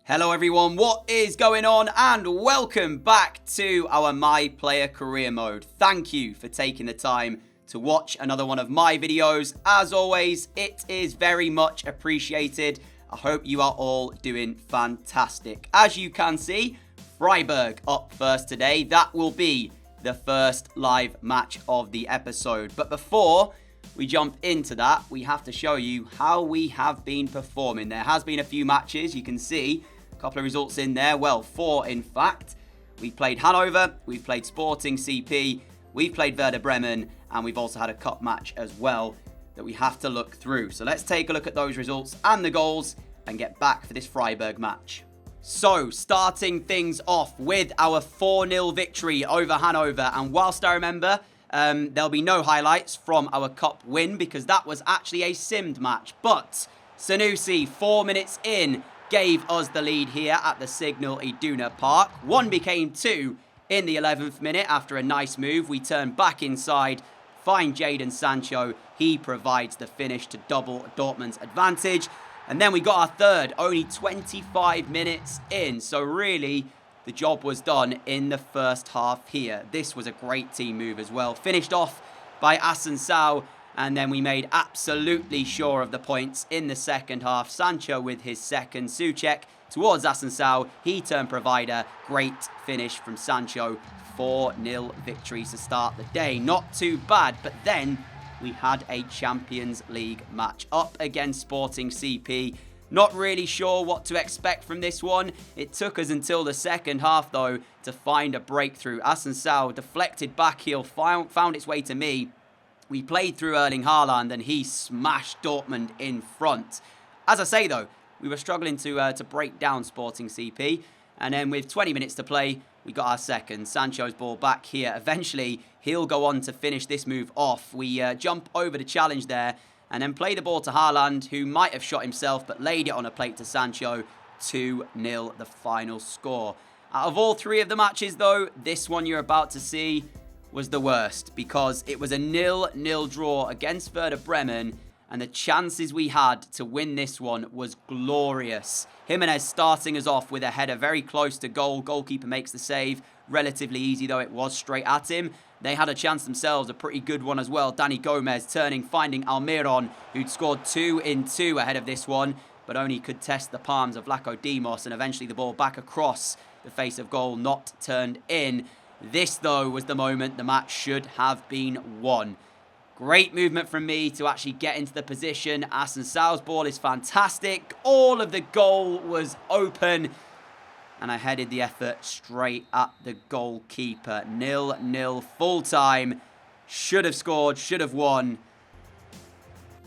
Hello everyone, what is going on? And welcome back to our My Player Career Mode. Thank you for taking the time to watch another one of my videos. As always, it is very much appreciated. I hope you are all doing fantastic. As you can see, Freiburg up first today. That will be the first live match of the episode. But before we jump into that, we have to show you how we have been performing. There has been a few matches, you can see. Couple of results in there. Well, 4 in fact. We've played Hanover, we've played Sporting CP, we've played Werder Bremen, and we've also had a cup match as well that we have to look through. So let's take a look at those results and the goals and get back for this Freiburg match. So, starting things off with our 4-0 victory over Hanover. And whilst I remember, there'll be no highlights from our cup win because that was actually a simmed match. But Sanusi, 4 minutes in, gave us the lead here at the Signal Iduna Park. 1 became 2 in the 11th minute after a nice move. We turn back inside, find Jadon Sancho. He provides the finish to double Dortmund's advantage. And then we got our third, only 25 minutes in. So really, the job was done in the first half here. This was a great team move as well. Finished off by Asensao. And then we made absolutely sure of the points in the second half. Sancho with his second. Souček towards Asensao. He turned provider. Great finish from Sancho. 4-0 victory to start the day. Not too bad. But then we had a Champions League match up against Sporting CP. Not really sure what to expect from this one. It took us until the second half, though, to find a breakthrough. Asensao deflected back heel. Found its way to me. We played through Erling Haaland and he smashed Dortmund in front. As I say though, we were struggling to break down Sporting CP. And then with 20 minutes to play, we got our second. Sancho's ball back here. Eventually, he'll go on to finish this move off. We jump over the challenge there and then play the ball to Haaland, who might have shot himself but laid it on a plate to Sancho. 2-0 the final score. Out of all 3 of the matches though, this one you're about to see was the worst because it was a 0-0 draw against Werder Bremen and the chances we had to win this one was glorious. Jimenez starting us off with a header very close to goal. Goalkeeper makes the save. Relatively easy though it was, straight at him. They had a chance themselves, a pretty good one as well. Dani Gomez turning, finding Almiron, who'd scored 2 in 2 ahead of this one, but only could test the palms of Vlaco Dimos, and eventually the ball back across the face of goal, not turned in. This, though, was the moment the match should have been won. Great movement from me to actually get into the position. Asensao's ball is fantastic. All of the goal was open. And I headed the effort straight at the goalkeeper. 0-0 full time. Should have scored, should have won.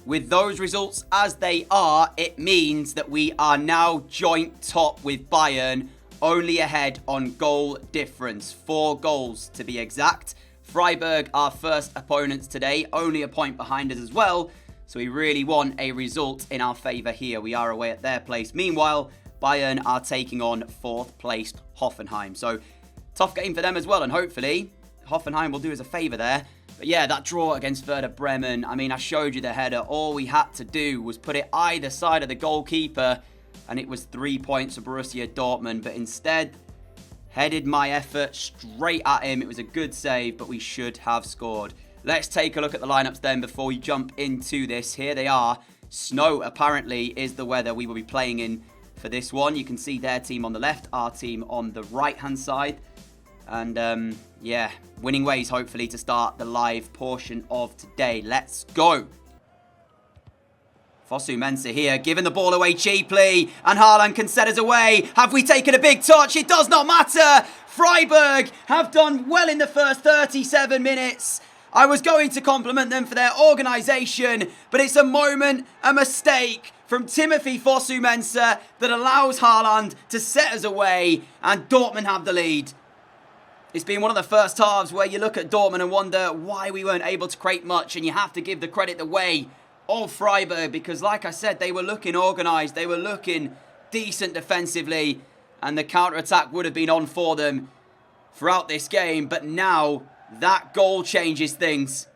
With those results as they are, it means that we are now joint top with Bayern, only ahead on goal difference. 4 goals to be exact. Freiburg, our first opponents today, only a point behind us as well. So we really want a result in our favour here. We are away at their place. Meanwhile, Bayern are taking on 4th placed Hoffenheim. So tough game for them as well. And hopefully Hoffenheim will do us a favour there. But yeah, that draw against Werder Bremen. I mean, I showed you the header. All we had to do was put it either side of the goalkeeper. And it was 3 points for Borussia Dortmund. But instead, headed my effort straight at him. It was a good save, but we should have scored. Let's take a look at the lineups then before we jump into this. Here they are. Snow, apparently, is the weather we will be playing in for this one. You can see their team on the left, our team on the right-hand side. And, yeah, winning ways, hopefully, to start the live portion of today. Let's go. Fosu Mensah here, giving the ball away cheaply, and Haaland can set us away. Have we taken a big touch? It does not matter. Freiburg have done well in the first 37 minutes. I was going to compliment them for their organisation, but it's a moment, a mistake from Timothy Fosu Mensah that allows Haaland to set us away, and Dortmund have the lead. It's been one of the first halves where you look at Dortmund and wonder why we weren't able to create much, and you have to give the credit away of Freiburg, because like I said, they were looking organised, they were looking decent defensively, and the counter-attack would have been on for them throughout this game. But now that goal changes things.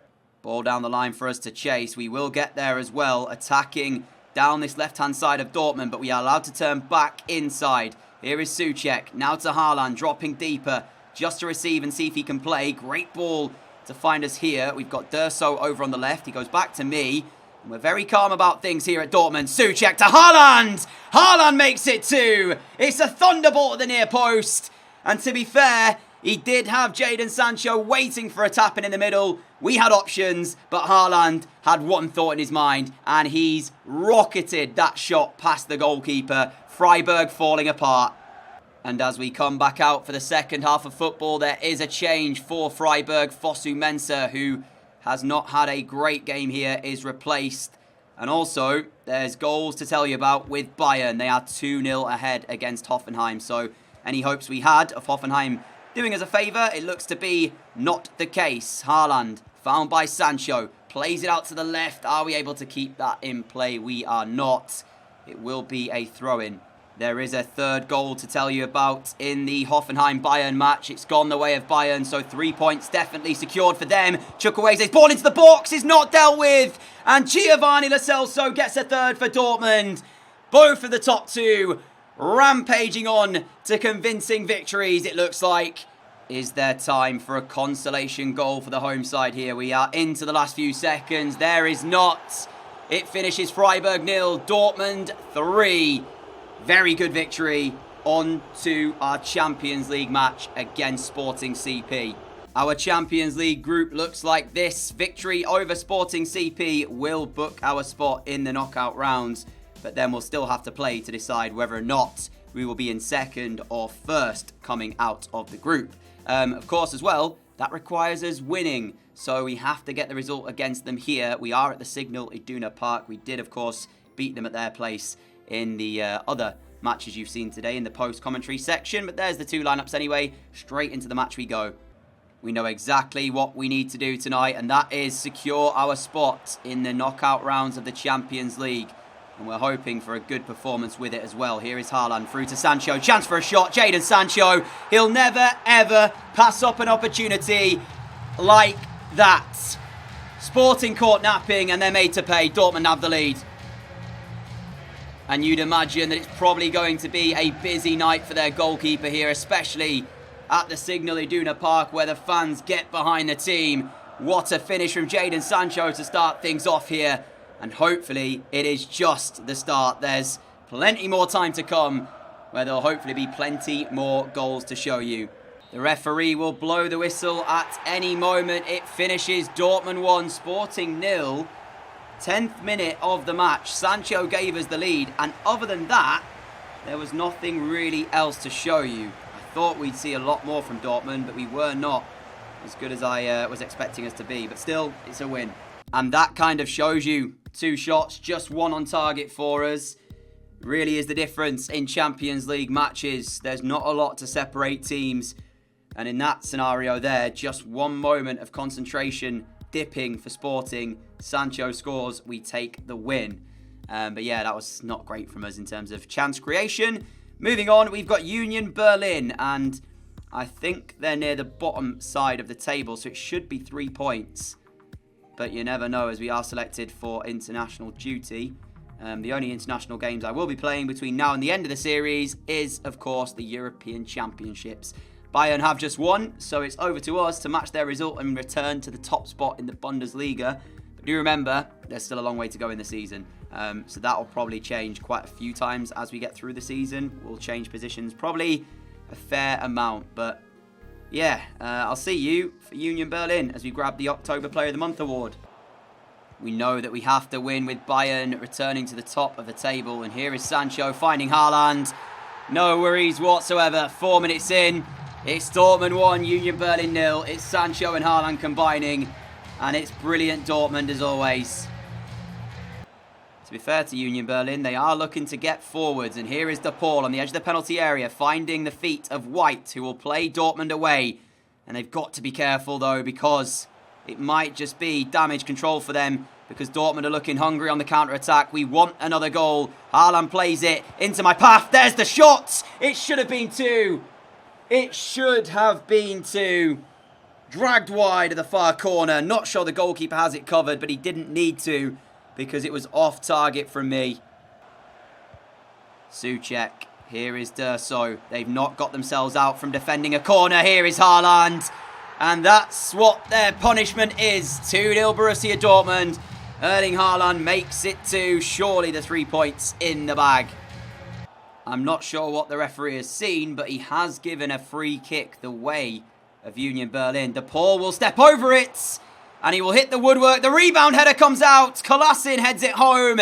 Ball down the line for us to chase. We will get there as well, attacking down this left-hand side of Dortmund, but we are allowed to turn back inside. Here is Souček, now to Haaland, dropping deeper, just to receive and see if he can play. Great ball to find us here. We've got Durso over on the left. He goes back to me. And we're very calm about things here at Dortmund. Souček to Haaland! Haaland makes it 2. It's a thunderbolt at the near post. And to be fair, he did have Jadon Sancho waiting for a tap-in the middle. We had options, but Haaland had one thought in his mind, and he's rocketed that shot past the goalkeeper. Freiburg falling apart. And as we come back out for the second half of football, there is a change for Freiburg. Fosu Mensah, who has not had a great game here, is replaced. And also, there's goals to tell you about with Bayern. They are 2-0 ahead against Hoffenheim. So any hopes we had of Hoffenheim doing us a favour, it looks to be not the case. Haaland, found by Sancho, plays it out to the left. Are we able to keep that in play? We are not. It will be a throw-in. There is a third goal to tell you about in the Hoffenheim-Bayern match. It's gone the way of Bayern, so 3 points definitely secured for them. Chukweze's ball into the box is not dealt with. And Giovanni Lo Celso gets a third for Dortmund. Both of the top two rampaging on to convincing victories, it looks like. Is there time for a consolation goal for the home side here? We are into the last few seconds. There is not. It finishes Freiburg 0, Dortmund 3. Very good victory. On to our Champions League match against Sporting CP. Our Champions League group looks like this. Victory over Sporting CP will book our spot in the knockout rounds, but then we'll still have to play to decide whether or not we will be in second or first coming out of the group. Of course, as well, that requires us winning, so we have to get the result against them here. We are at the Signal Iduna Park. We did, of course, beat them at their place in the other matches you've seen today in the post-commentary section. But there's the two lineups anyway. Straight into the match we go. We know exactly what we need to do tonight, and that is secure our spot in the knockout rounds of the Champions League. And we're hoping for a good performance with it as well. Here is Haaland through to Sancho. Chance for a shot. Jadon Sancho. He'll never, ever pass up an opportunity like that. Sporting caught napping, and they're made to pay. Dortmund have the lead. And you'd imagine that it's probably going to be a busy night for their goalkeeper here, especially at the Signal Iduna Park where the fans get behind the team. What a finish from Jadon Sancho to start things off here. And hopefully it is just the start. There's plenty more time to come where there'll hopefully be plenty more goals to show you. The referee will blow the whistle at any moment. It finishes Dortmund 1, Sporting 0. 10th minute of the match. Sancho gave us the lead, and other than that, there was nothing really else to show you. I thought we'd see a lot more from Dortmund, but we were not as good as I was expecting us to be. But still, it's a win. And that kind of shows you 2 shots, just 1 on target for us. Really is the difference in Champions League matches. There's not a lot to separate teams. And in that scenario there, just 1 moment of concentration dipping for Sporting. Sancho scores, we take the win. But yeah, that was not great from us in terms of chance creation. Moving on, we've got Union Berlin, and I think they're near the bottom side of the table, so it should be 3 points. But you never know, as we are selected for international duty. The only international games I will be playing between now and the end of the series is, of course, the European Championships. Bayern have just won, so it's over to us to match their result and return to the top spot in the Bundesliga. But do remember, there's still a long way to go in the season. So that will probably change quite a few times as we get through the season. We'll change positions probably a fair amount. But yeah, I'll see you for Union Berlin as we grab the October Player of the Month award. We know that we have to win with Bayern returning to the top of the table. And here is Sancho finding Haaland. No worries whatsoever. 4 minutes in. It's Dortmund 1, Union Berlin 0. It's Sancho and Haaland combining. And it's brilliant Dortmund as always. To be fair to Union Berlin, they are looking to get forwards. And here is De Paul on the edge of the penalty area, finding the feet of White, who will play Dortmund away. And they've got to be careful, though, because it might just be damage control for them, because Dortmund are looking hungry on the counter-attack. We want another goal. Haaland plays it into my path. There's the shot. It should have been 2. It should have been 2. Dragged wide of the far corner. Not sure the goalkeeper has it covered, but he didn't need to. because it was off target from me. Souček. Here is Durso. They've not got themselves out from defending a corner. Here is Haaland. And that's what their punishment is. 2-0 Borussia Dortmund. Erling Haaland makes it to surely the 3 points in the bag. I'm not sure what the referee has seen, but he has given a free kick the way of Union Berlin. De Paul will step over it. And he will hit the woodwork. The rebound header comes out. Kolassin heads it home.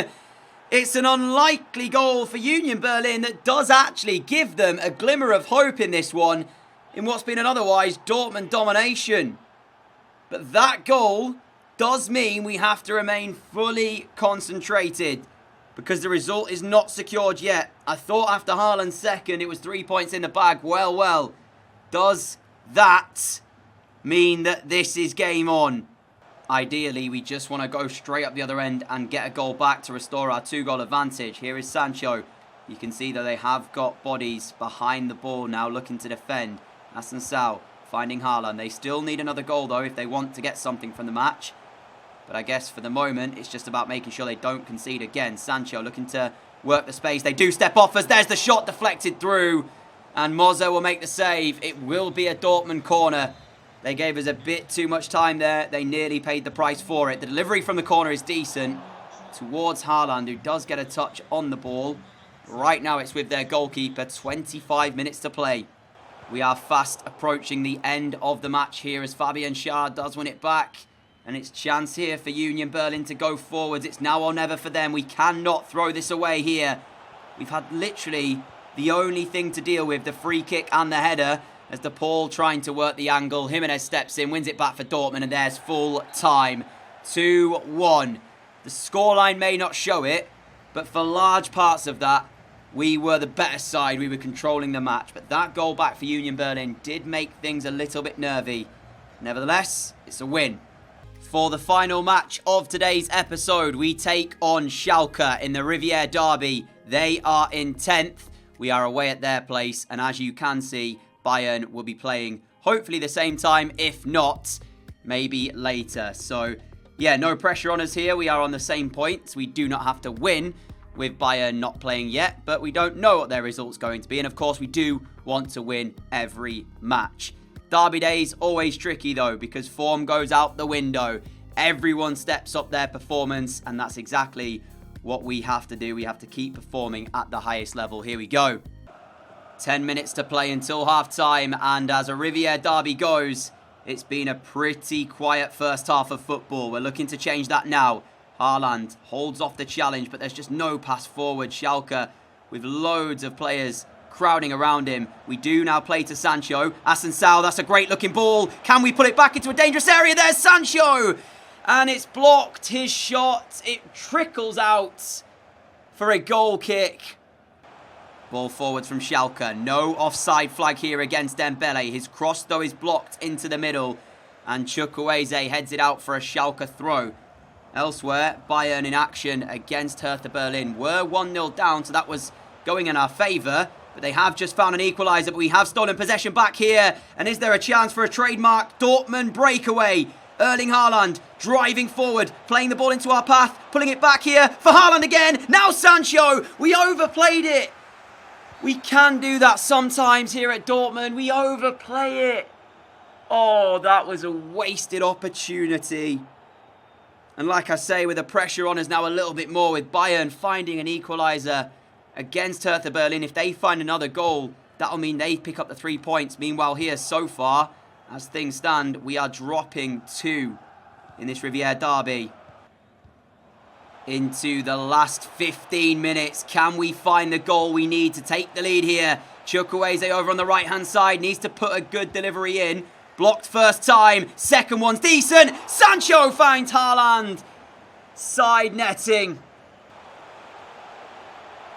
It's an unlikely goal for Union Berlin that does actually give them a glimmer of hope in this one, in what's been an otherwise Dortmund domination. But that goal does mean we have to remain fully concentrated, because the result is not secured yet. I thought after Haaland's second it was 3 points in the bag. Well. Does that mean that this is game on? Ideally, we just want to go straight up the other end and get a goal back to restore our 2-goal advantage. Here is Sancho. You can see that they have got bodies behind the ball now looking to defend. Asensao finding Haaland. They still need another goal, though, if they want to get something from the match. But I guess for the moment, it's just about making sure they don't concede again. Sancho looking to work the space. They do step off as there's the shot deflected through. And Mozo will make the save. It will be a Dortmund corner. They gave us a bit too much time there. They nearly paid the price for it. The delivery from the corner is decent towards Haaland, who does get a touch on the ball. Right now it's with their goalkeeper. 25 minutes to play. We are fast approaching the end of the match here as Fabian Schär does win it back. And it's chance here for Union Berlin to go forwards. It's now or never for them. We cannot throw this away here. We've had literally the only thing to deal with, the free kick and the header. As De Paul trying to work the angle. Jimenez steps in, wins it back for Dortmund, and there's full time. 2-1. The scoreline may not show it, but for large parts of that, we were the better side. We were controlling the match. But that goal back for Union Berlin did make things a little bit nervy. Nevertheless, it's a win. For the final match of today's episode, we take on Schalke in the REVIERDERBY. They are in 10th. We are away at their place, and as you can see, Bayern will be playing hopefully the same time, if not, maybe later. So, yeah, no pressure on us here. We are on the same points. We do not have to win with Bayern not playing yet, but we don't know what their result's going to be. And, of course, we do want to win every match. Derby days, always tricky, though, because form goes out the window. Everyone steps up their performance, and that's exactly what we have to do. We have to keep performing at the highest level. Here we go. 10 minutes to play until half-time, and as a REVIERDERBY goes, it's been a pretty quiet first half of football. We're looking to change that now. Haaland holds off the challenge, but there's just no pass forward. Schalke with loads of players crowding around him. We do now play to Sancho. Asensao, that's a great-looking ball. Can we put it back into a dangerous area? There's Sancho! And it's blocked. His shot, it trickles out for a goal kick. Ball forwards from Schalke. No offside flag here against Dembele. His cross, though, is blocked into the middle. And Chukwueze heads it out for a Schalke throw. Elsewhere, Bayern in action against Hertha Berlin. We're 1-0 down, so that was going in our favour. But they have just found an equaliser, but we have stolen possession back here. And is there a chance for a trademark Dortmund breakaway? Erling Haaland driving forward, playing the ball into our path, pulling it back here for Haaland again. Now Sancho, we overplayed it. We can do that sometimes here at Dortmund. We overplay it. Oh, that was a wasted opportunity. And like I say, with the pressure on us now a little bit more, with Bayern finding an equaliser against Hertha Berlin. If they find another goal, that'll mean they pick up the 3 points. Meanwhile here, so far, as things stand, we are dropping 2 in this REVIERDERBY. Into the last 15 minutes. Can we find the goal we need to take the lead here? Chukwueze over on the right-hand side. Needs to put a good delivery in. Blocked first time. Second one's decent. Sancho finds Haaland. Side netting.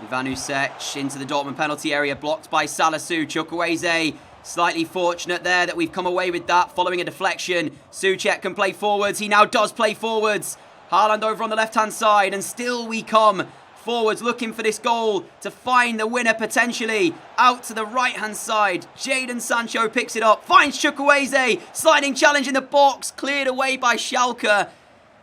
Ivanusec into the Dortmund penalty area. Blocked by Salisu. Chukwueze slightly fortunate there that we've come away with that following a deflection. Souček can play forwards. He now does play forwards. Haaland over on the left-hand side, and still we come forwards looking for this goal to find the winner potentially. Out to the right-hand side, Jadon Sancho picks it up, finds Chukwueze, sliding challenge in the box, cleared away by Schalke.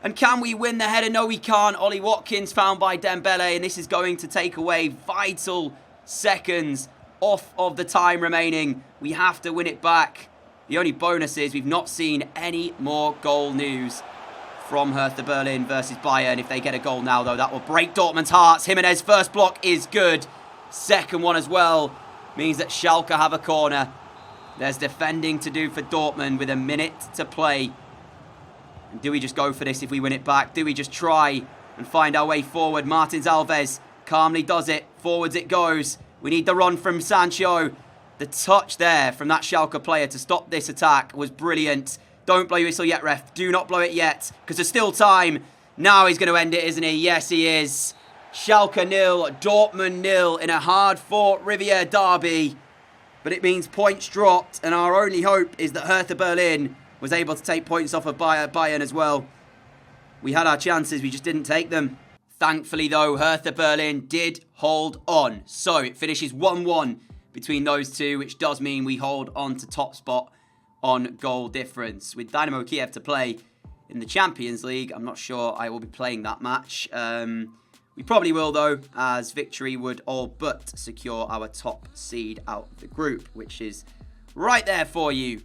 And can we win the header? No, we can't. Ollie Watkins found by Dembele, and this is going to take away vital seconds off of the time remaining. We have to win it back. The only bonus is we've not seen any more goal news from Hertha Berlin versus Bayern. If they get a goal now, though, that will break Dortmund's hearts. Jimenez, first block is good. Second one as well means that Schalke have a corner. There's defending to do for Dortmund with a minute to play. And do we just go for this if we win it back? Do we just try and find our way forward? Martins Alves calmly does it. Forwards it goes. We need the run from Sancho. The touch there from that Schalke player to stop this attack was brilliant. Don't blow your whistle yet, ref. Do not blow it yet, because there's still time. Now he's going to end it, isn't he? Yes, he is. Schalke 0, Dortmund 0 in a hard-fought REVIERDERBY. But it means points dropped, and our only hope is that Hertha Berlin was able to take points off of Bayern as well. We had our chances, we just didn't take them. Thankfully, though, Hertha Berlin did hold on. So it finishes 1-1 between those two, which does mean we hold on to top spot on goal difference. With Dynamo Kiev to play in the Champions League, I'm not sure I will be playing that match. We probably will, though, as victory would all but secure our top seed out of the group, which is right there for you.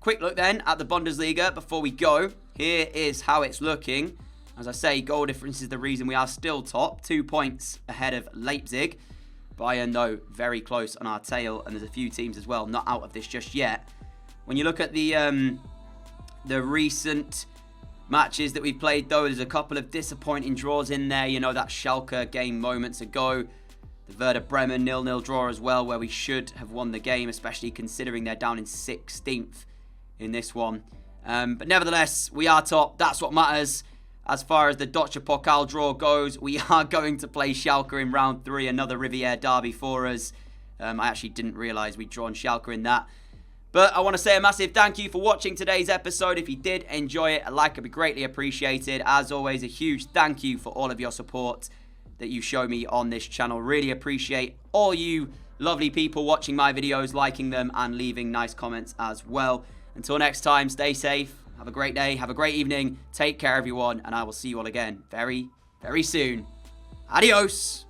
Quick look then at the Bundesliga before we go. Here is how it's looking. As I say, goal difference is the reason we are still top. 2 points ahead of Leipzig. Bayern, though, very close on our tail. And there's a few teams as well not out of this just yet. When you look at the recent matches that we've played, though, there's a couple of disappointing draws in there. You know, that Schalke game moments ago. The Werder Bremen 0-0 draw as well, where we should have won the game, especially considering they're down in 16th in this one. But nevertheless, we are top. That's what matters. As far as the Deutsche Pokal draw goes, we are going to play Schalke in round 3, another REVIERDERBY for us. I actually didn't realise we'd drawn Schalke in that. But I want to say a massive thank you for watching today's episode. If you did enjoy it, a like would be greatly appreciated. As always, a huge thank you for all of your support that you show me on this channel. Really appreciate all you lovely people watching my videos, liking them, and leaving nice comments as well. Until next time, stay safe. Have a great day. Have a great evening. Take care, everyone. And I will see you all again very, very soon. Adios.